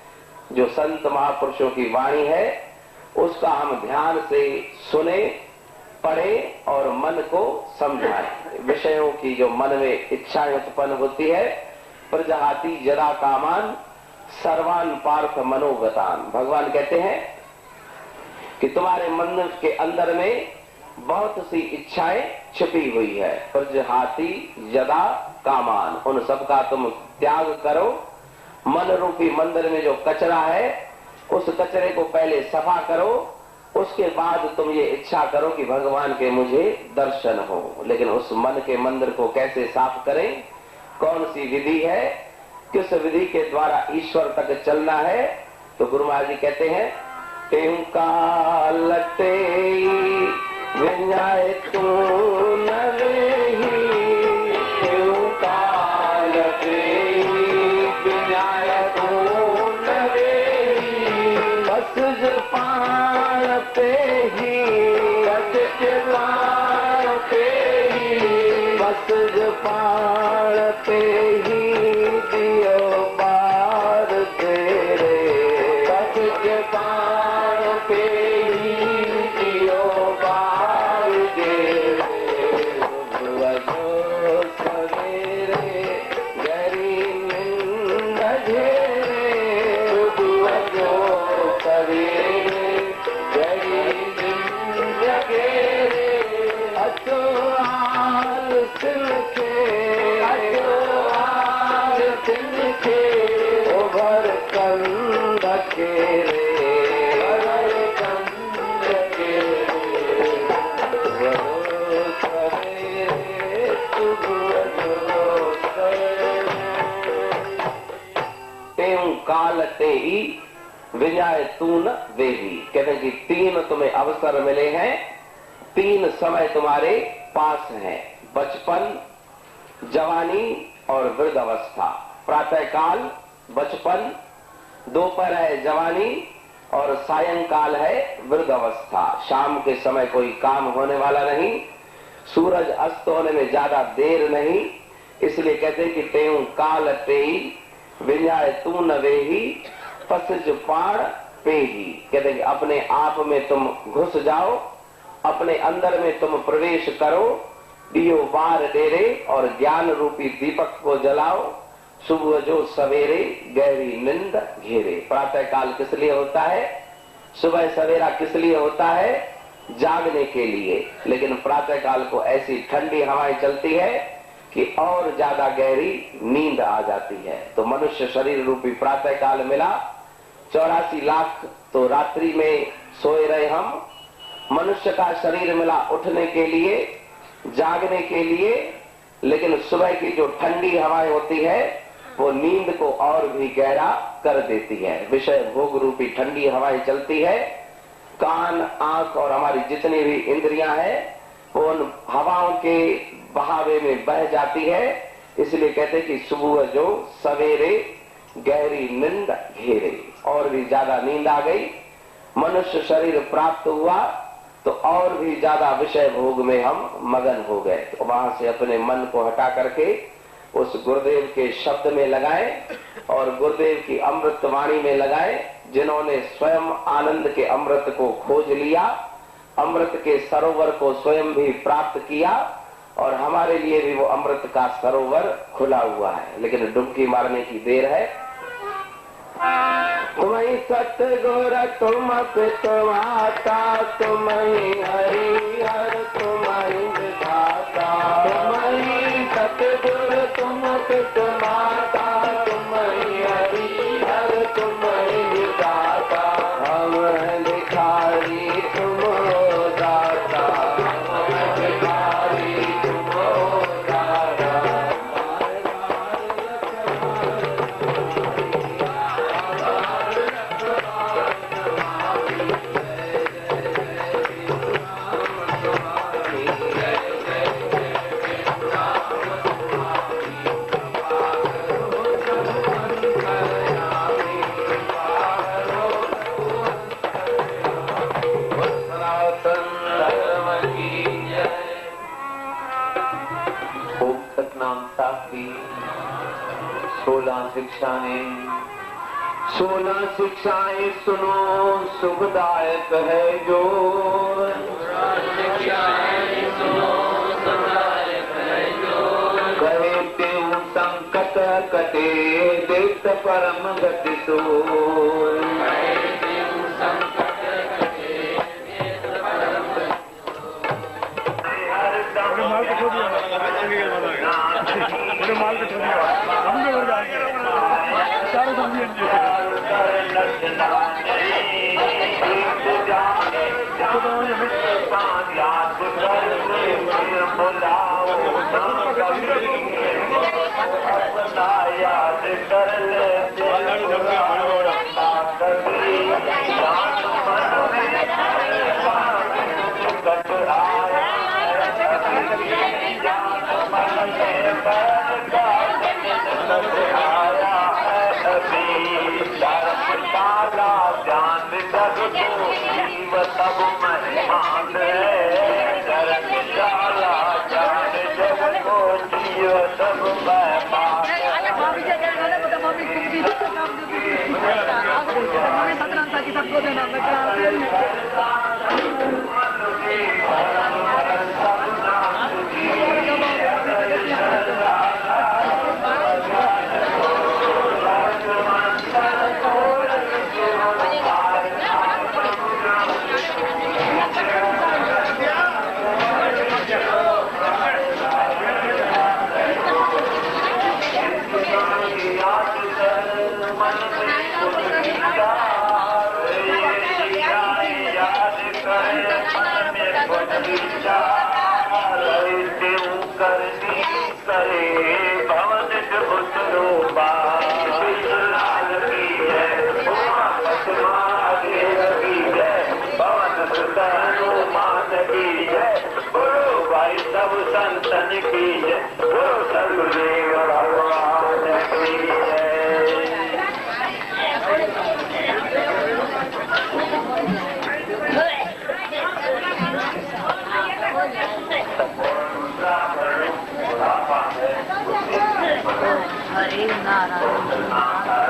जो संत महापुरुषों की वाणी है उसका हम ध्यान से सुने, पढ़े और मन को समझाएं। विषयों की जो मन में इच्छाएं उत्पन्न होती है, प्रजाति जदा कामान सर्वान पार्थ मनोगतान। भगवान कहते हैं कि तुम्हारे मन के अंदर में बहुत सी इच्छाएं छिपी हुई है। प्रजाति जदा कामान, उन सबका तुम त्याग करो। मन रूपी मंदिर में जो कचरा है उस कचरे को पहले सफा करो, उसके बाद तुम ये इच्छा करो कि भगवान के मुझे दर्शन हो। लेकिन उस मन के मंदिर को कैसे साफ करें, कौन सी विधि है, किस विधि के द्वारा ईश्वर तक चलना है? तो गुरु महाराज जी कहते हैं कालते विन्याय तू नवेही, कालते विन्याय तू नवेही, बस पाण पे ही पाण पे ही, बस पाण पे ही दियो बार तेरे, बस पाण पे ही दियो बार तेरे। वजो सवेरे गरी निंद घेरे, वजो सवेरे गरी निंद घेरे, अचो आल तिनके, अचो आल तिनके, उभर कंद केरे, उभर कंद केरे, वजो सवेरे सुबह सवेरे। तें काल ते ही विजय तून वेही। कहते हैं कि तीन तुम्हें अवसर मिले हैं, तीन समय तुम्हारे पास हैं, बचपन, जवानी और वृद्ध अवस्था। प्रातः काल बचपन, दोपहर है जवानी और सायंकाल है वृद्ध अवस्था। शाम के समय कोई काम होने वाला नहीं, सूरज अस्त होने में ज्यादा देर नहीं, इसलिए कहते हैं कि तेऊ काल तेई विन्याय तू न वेही, पसज पाण पेही। कहते हैं कि अपने आप में तुम घुस जाओ, अपने अंदर में तुम प्रवेश करो, दियो बार डेरे और ज्ञान रूपी दीपक को जलाओ। सुबह जो सवेरे गहरी नींद घेरे। प्रातः काल किस लिए होता है, सुबह सवेरा किस लिए होता है? जागने के लिए। लेकिन प्रातः काल को ऐसी ठंडी हवाएं चलती है कि और ज्यादा गहरी नींद आ जाती है। तो मनुष्य शरीर रूपी प्रातः काल मिला, 84 लाख तो रात्रि में सोए रहे हम। मनुष्य का शरीर मिला उठने के लिए, जागने के लिए, लेकिन सुबह की जो ठंडी हवाएं होती है वो नींद को और भी गहरा कर देती है। विषय भोग रूपी ठंडी हवाएं चलती है, कान, आंख और हमारी जितनी भी इंद्रियां हैं वो उन हवाओं के बहावे में बह जाती है। इसलिए कहते कि सुबह जो सवेरे गहरी नींद घेरे, और भी ज्यादा नींद आ गई, मनुष्य शरीर प्राप्त हुआ तो और भी ज्यादा विषय भोग में हम मगन हो गए। तो वहां से अपने मन को हटा करके उस गुरुदेव के शब्द में लगाएं और गुरुदेव की अमृत वाणी में लगाएं, जिन्होंने स्वयं आनंद के अमृत को खोज लिया, अमृत के सरोवर को स्वयं भी प्राप्त किया, और हमारे लिए भी वो अमृत का सरोवर खुला हुआ है। लेकिन डुबकी मारने की देर है। तुम्हें सतगुर तुम पितमाता, तुम्हें हरि हर तुम्हें विधाता, तुम्हें सतगुर तुम पितमाता, तुम्हें हरि हर तुम्हें विधाता, हम भिखारी तुम दाता, हम भिखारी तुम दाता, शिक्षाएं 16 शिक्षाएं सुनो सुखदायक है जो कहे तेऊ संकट कटे देत परम गति सो माल को छोड़ दिया माल को छोड़ दिया हम लोग हो जाएंगे सारे समझिए याद कर ले तब मेहमान जब को जियो तब सब संतन की जय बोलो सदगुरुदेव भगवान की हरे नारायण